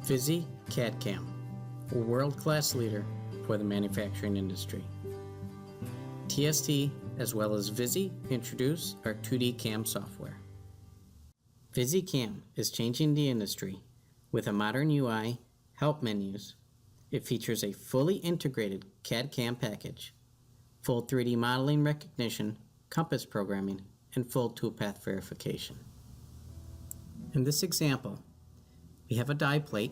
VISI CAD/CAM, a world-class leader for the manufacturing industry. TST as well as VISI introduce our 2D CAM software. VISI CAM is changing the industry with a modern UI, help menus. It features a fully integrated CAD/CAM package, full 3D modeling recognition, compass programming, and full toolpath verification. In this example, we have a die plate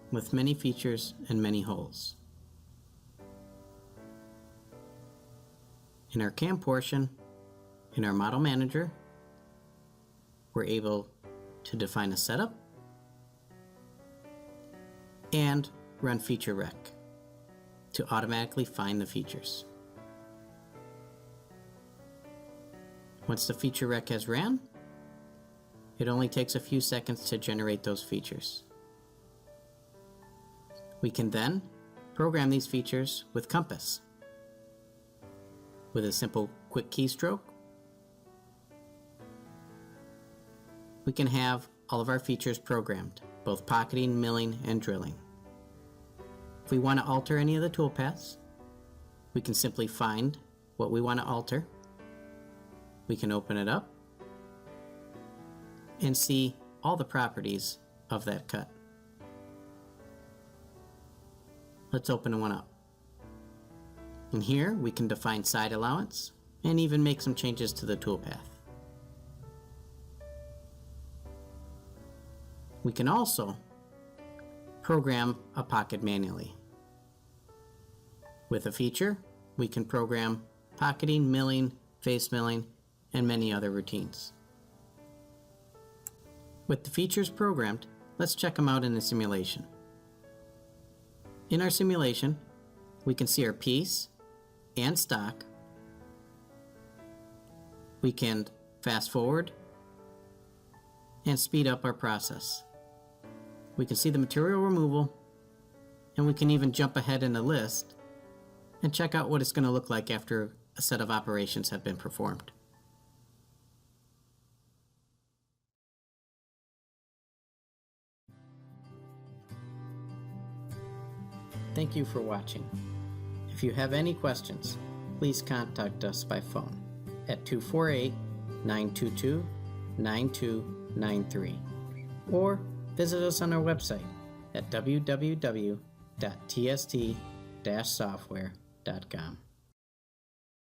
with many features and many holes. In our CAM portion, in our Model Manager, we're able to define a setup and run Feature Rec to automatically find the features. Once the Feature Rec has ran, it only takes a few seconds to generate those features. We can then program these features with Compass. With a simple quick keystroke, we can have all of our features programmed, both pocketing, milling, and drilling. If we want to alter any of the toolpaths, we can simply find what we want to alter. We can open it up and see all the properties of that cut. Let's open one up. And here we can define side allowance and even make some changes to the toolpath. We can also program a pocket manually. With a feature, we can program pocketing, milling, face milling, and many other routines. With the features programmed, let's check them out in a simulation. In our simulation, we can see our piece and stock. We can fast forward and speed up our process. We can see the material removal, and we can even jump ahead in the list and check out what it's going to look like after a set of operations have been performed. Thank you for watching. If you have any questions, please contact us by phone at 248-922-9293 or visit us on our website at www.tst-software.com.